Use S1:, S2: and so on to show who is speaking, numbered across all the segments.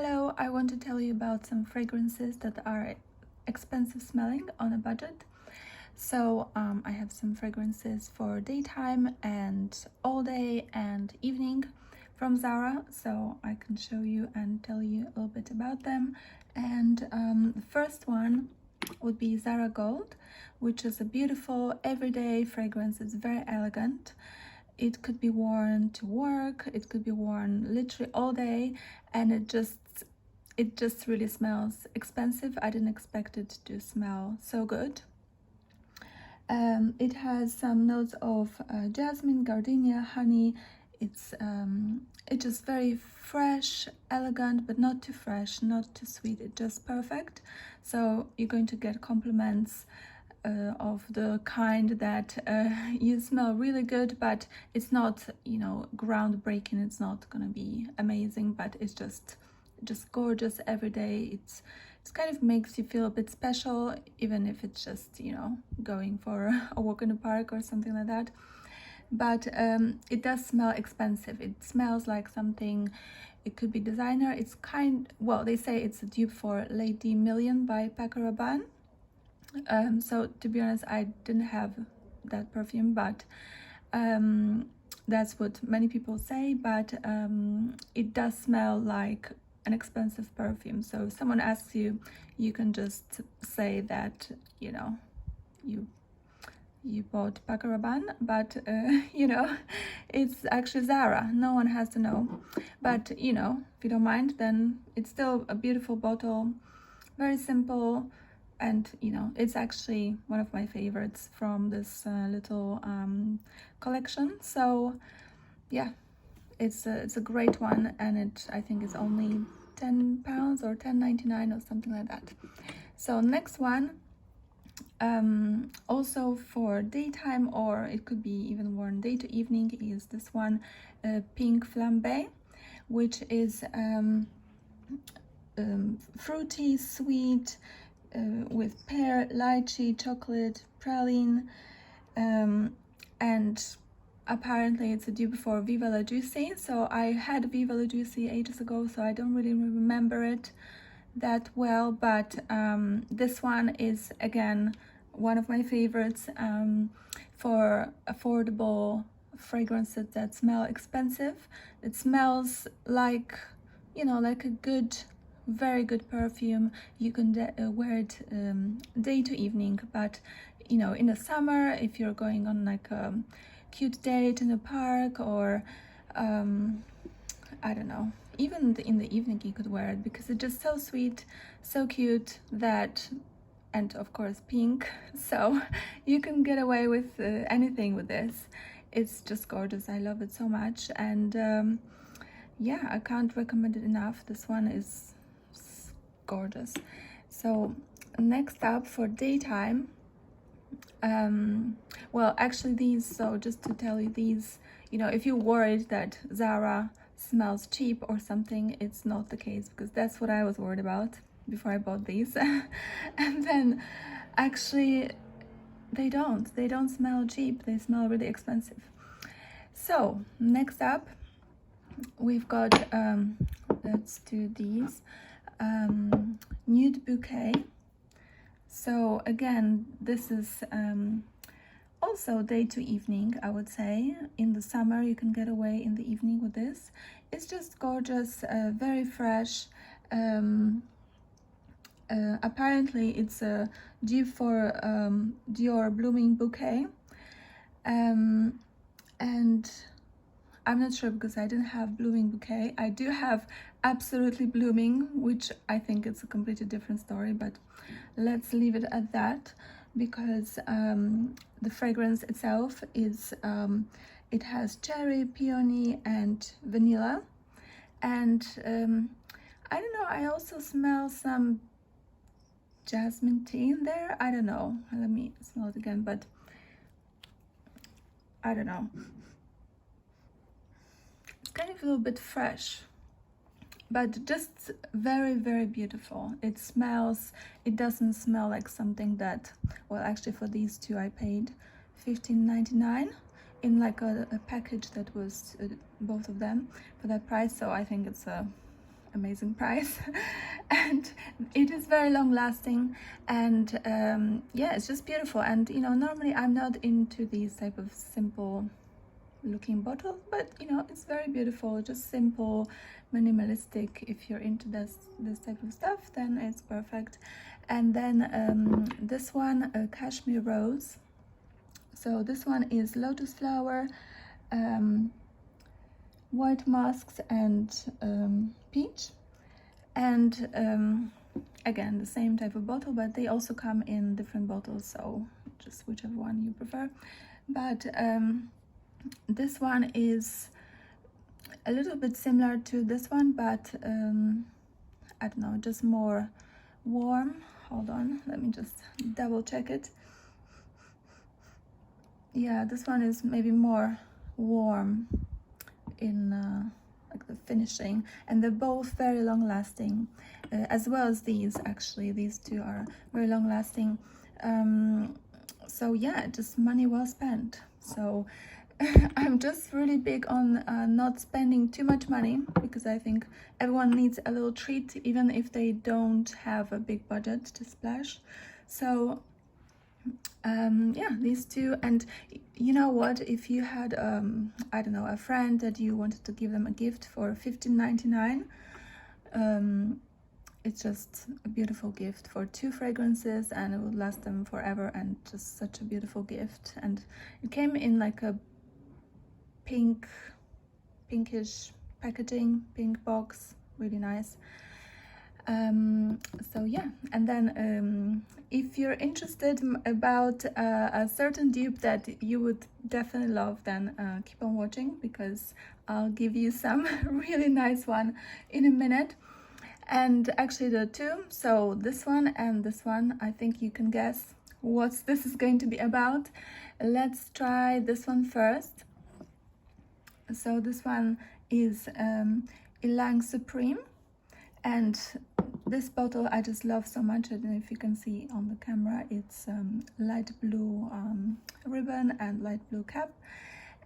S1: Hello, I want to tell you about some fragrances that are expensive smelling on a budget. So I have some fragrances for daytime and all day and evening from Zara, so I can show you and tell you a little bit about them. And the first one would be Zara Gold, which is a beautiful everyday fragrance. It's very elegant. It could be worn to work, it could be worn literally all day, and it just really smells expensive. I didn't expect it to smell so good. It has some notes of jasmine, gardenia, honey. It's just very fresh, elegant, but not too fresh, not too sweet. It's just perfect. So you're going to get compliments of the kind that you smell really good, but it's not, groundbreaking. It's not gonna be amazing, but it's just gorgeous every day. It's kind of makes you feel a bit special, even if it's just going for a walk in the park or something like that. But it does smell expensive. It smells like something. It could be designer. It's they say it's a dupe for Lady Million by Paco Rabanne. So to be honest, I didn't have that perfume, but that's what many people say. But it does smell like an expensive perfume. So if someone asks you, you can just say that you bought Paco Rabanne, but it's actually Zara. No one has to know. But if you don't mind, then it's still a beautiful bottle, very simple. And it's actually one of my favorites from this little collection. So yeah, it's a great one, and I think it's only £10 or £10.99 or something like that. So next one, also for daytime, or it could be even worn day to evening, is this one, Pink Flambe, which is fruity, sweet, with pear, lychee, chocolate, praline, and apparently it's a dupe for Viva La Juicy. So I had Viva La Juicy ages ago, so I don't really remember it that well, but this one is again one of my favorites for affordable fragrances that smell expensive. It smells like like a good, very good perfume. You can wear it day to evening, but in the summer, if you're going on like a cute date in a park, or I don't know, even in the evening you could wear it, because it's just so sweet, so cute, and of course pink, so you can get away with anything with this. It's just gorgeous. I love it so much, and yeah, I can't recommend it enough. This one is gorgeous. So next up for daytime, well, actually just to tell you, these, if you're worried that Zara smells cheap or something, it's not the case, because that's what I was worried about before I bought these. And then actually they don't smell cheap, they smell really expensive. So next up we've got let's do these, Nude Bouquet. So again, this is also day to evening, I would say. In the summer you can get away in the evening with this. It's just gorgeous, very fresh. Apparently it's a dupe for Dior Blooming Bouquet, and I'm not sure, because I didn't have Blooming Bouquet. I do have Absolutely Blooming, which I think it's a completely different story, but let's leave it at that, because the fragrance itself is it has cherry, peony, and vanilla. And I don't know, I also smell some jasmine tea in there. I don't know, let me smell it again, but I don't know, it's kind of a little bit fresh, but just very, very beautiful. It doesn't smell like something that, well, actually for these two I paid $15.99 in like a package that was both of them for that price. So I think it's a amazing price. And it is very long lasting, and yeah, it's just beautiful. And you know, normally I'm not into these type of simple looking bottles, but you know, it's very beautiful, just simple, minimalistic. If you're into this type of stuff, then it's perfect. And then this one, cashmere rose. So this one is lotus flower, white musks, and peach. And again, the same type of bottle, but they also come in different bottles, so just whichever one you prefer. But this one is a little bit similar to this one, but I don't know, just more warm. Hold on, let me just double check it. Yeah, this one is maybe more warm in like the finishing, and they're both very long lasting, as well as these. Actually, these two are very long lasting. So yeah, just money well spent. So I'm just really big on not spending too much money, because I think everyone needs a little treat, even if they don't have a big budget to splash. So yeah, these two. And you know what, if you had I don't know, a friend that you wanted to give them a gift for $15.99, it's just a beautiful gift for 2 fragrances, and it would last them forever, and just such a beautiful gift. And it came in like a pinkish packaging, pink box, really nice. So yeah, and then if you're interested about a certain dupe that you would definitely love, then keep on watching, because I'll give you some really nice one in a minute. And actually the two, so this one and this one, I think you can guess what this is going to be about. Let's try this one first. So this one is Alang Supreme, and this bottle I just love so much. I don't know if you can see on the camera, it's light blue ribbon and light blue cap,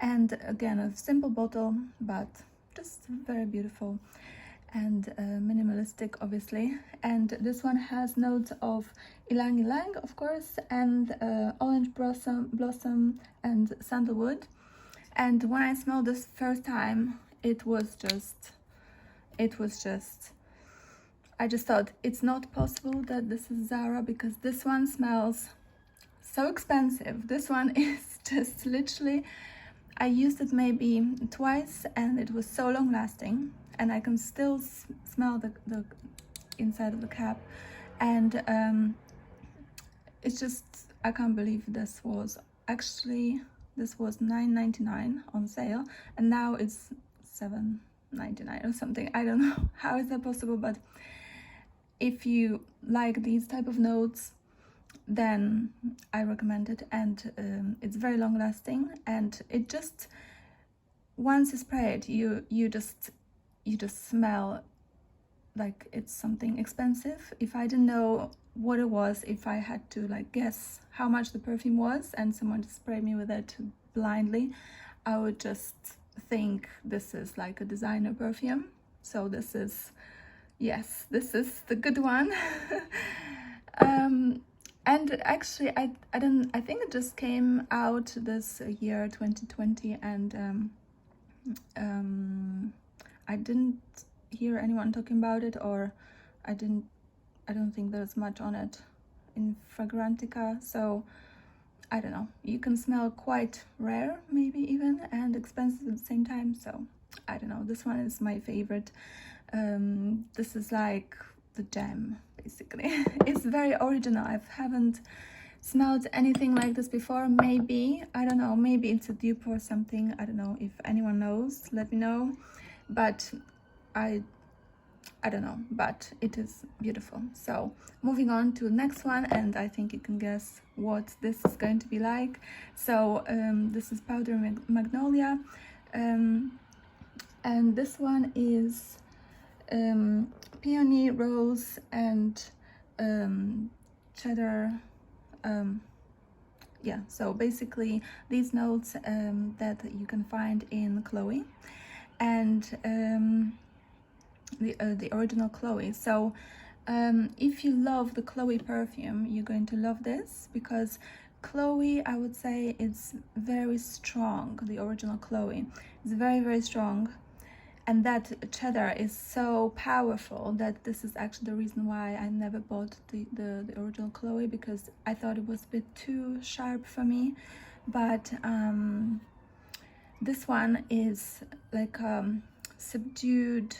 S1: and again a simple bottle, but just very beautiful and minimalistic, obviously. And this one has notes of ylang ylang, of course, and orange blossom and sandalwood. And when I smelled this first time, it was just I just thought, it's not possible that this is Zara, because this one smells so expensive. This one is just literally, I used it maybe twice, and it was so long lasting, and I can still smell the inside of the cap. And it's just, I can't believe this was $9.99 on sale, and now it's $7.99 or something. I don't know how is that possible, but if you like these type of notes, then I recommend it. And it's very long lasting, and it just, once you spray it, you just smell like it's something expensive. If I didn't know what it was, if I had to like guess how much the perfume was, and someone just sprayed me with it blindly, I would just think this is like a designer perfume. So this is, yes, this is the good one. And actually I think it just came out this year, 2020, and I didn't hear anyone talking about it, or I don't think there's much on it in Fragrantica. So I don't know, you can smell quite rare, maybe even, and expensive at the same time. So I don't know, this one is my favorite. This is like the gem, basically. It's very original. I haven't smelled anything like this before. Maybe, I don't know, maybe it's a dupe or something. I don't know. If anyone knows, let me know. But I don't know, but it is beautiful. So moving on to the next one, and I think you can guess what this is going to be like. So this is Powder Magnolia, and this one is peony, rose, and cheddar. Yeah, so basically these notes that you can find in Chloe. And the original Chloe. So if you love the Chloe perfume, you're going to love this, because Chloe, I would say, it's very strong. The original Chloe is very, very strong, and that cheddar is so powerful that this is actually the reason why I never bought the original Chloe, because I thought it was a bit too sharp for me. But this one is like a subdued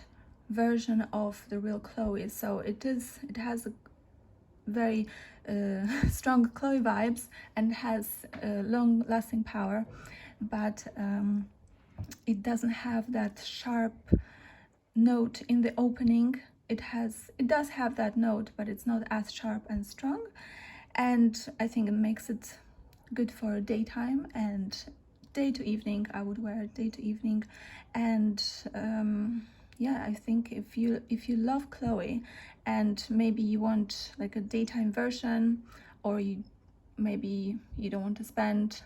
S1: version of the real Chloe, so it has a very strong Chloe vibes and has long lasting power, but it doesn't have that sharp note in the opening. It does have that note, but it's not as sharp and strong, and I think it makes it good for daytime and day to evening. I would wear it day to evening. And yeah, I think if you love Chloe and maybe you want like a daytime version, or maybe you don't want to spend,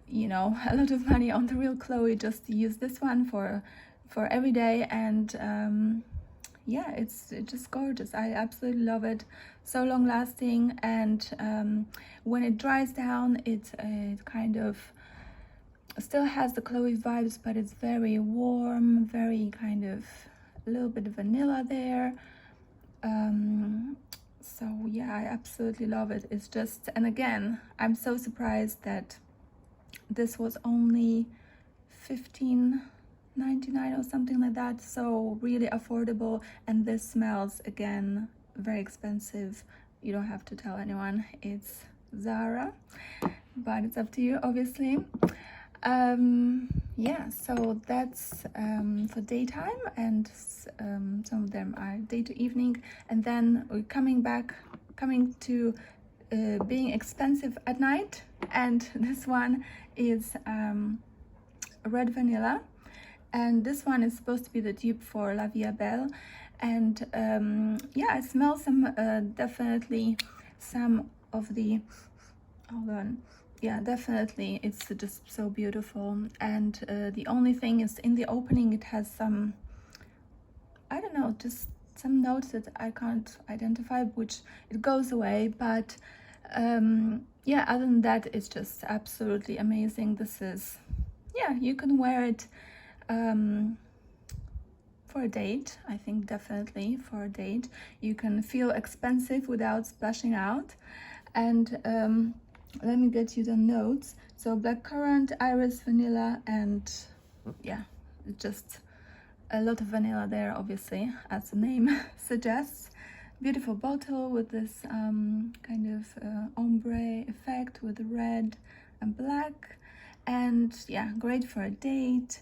S1: you know, a lot of money on the real Chloe, just use this one for every day. And yeah, it's just gorgeous. I absolutely love it. So long lasting, and when it dries down, it kind of still has the Chloe vibes, but it's very warm, very kind of a little bit of vanilla there. So yeah, I absolutely love it. It's just, and again, I'm so surprised that this was only $15.99 or something like that, so really affordable. And this smells, again, very expensive. You don't have to tell anyone it's Zara, but it's up to you, obviously. Yeah, so that's for daytime, and some of them are day to evening, and then we're coming to being expensive at night. And this one is red vanilla, and this one is supposed to be the dupe for La Vie Belle. And yeah, I smell definitely some of the, hold on, yeah, definitely, it's just so beautiful. And the only thing is, in the opening it has some, I don't know, just some notes that I can't identify, which it goes away. But yeah, other than that, it's just absolutely amazing. This is, yeah, you can wear it for a date. I think definitely for a date. You can feel expensive without splashing out. And let me get you the notes. So blackcurrant, iris, vanilla, and yeah, just a lot of vanilla there, obviously, as the name suggests. Beautiful bottle with this kind of ombre effect with red and black. And yeah, great for a date,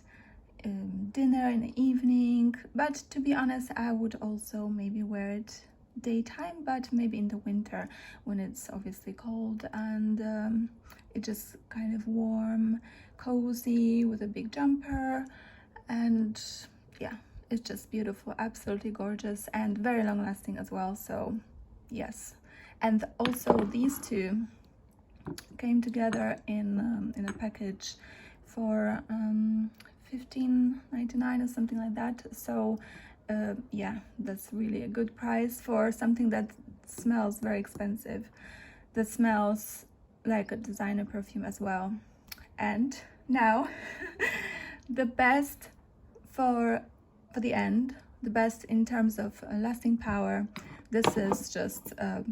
S1: dinner in the evening. But to be honest, I would also maybe wear it daytime, but maybe in the winter when it's obviously cold, and it's just kind of warm, cozy with a big jumper. And yeah, it's just beautiful, absolutely gorgeous, and very long lasting as well. So yes. And also these two came together in a package for $15.99 or something like that. So yeah, that's really a good price for something that smells very expensive, that smells like a designer perfume as well. And now the best for the end, the best in terms of lasting power. This is just a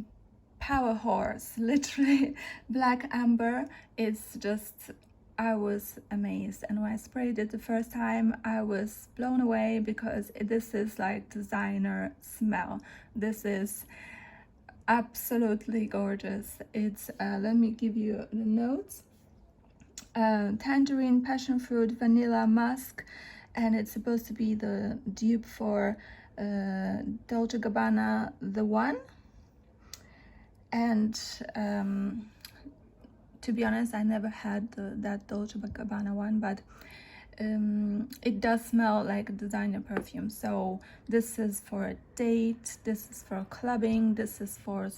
S1: power horse, literally. Black amber. It's just, I was amazed, and when I sprayed it the first time, I was blown away, because this is like designer smell. This is absolutely gorgeous. It's let me give you the notes. Tangerine, passion fruit, vanilla, musk, and it's supposed to be the dupe for Dolce & Gabbana The One. And to be honest, I never had that Dolce & Gabbana one, but it does smell like a designer perfume. So this is for a date, this is for clubbing, this is for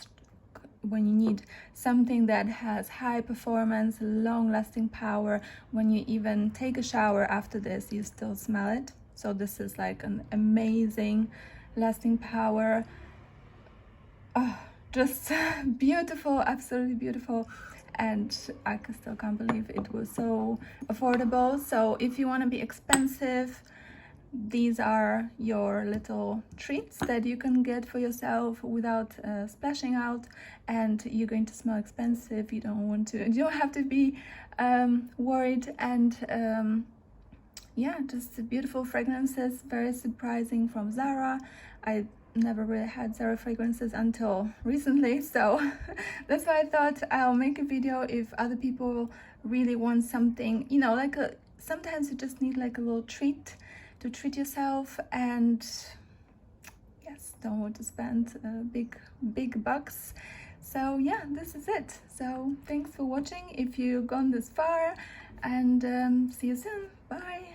S1: when you need something that has high performance, long lasting power. When you even take a shower after this, you still smell it. So this is like an amazing lasting power. Oh, just beautiful, absolutely beautiful. And I still can't believe it was so affordable. So if you want to be expensive, these are your little treats that you can get for yourself without splashing out, and you're going to smell expensive. You don't have to be worried. And yeah, just beautiful fragrances, very surprising from Zara. I never really had Zara fragrances until recently, so that's why I thought I'll make a video if other people really want something, you know, like sometimes you just need like a little treat to treat yourself, and yes, don't want to spend big bucks. So yeah, this is it. So thanks for watching if you've gone this far, and see you soon. Bye.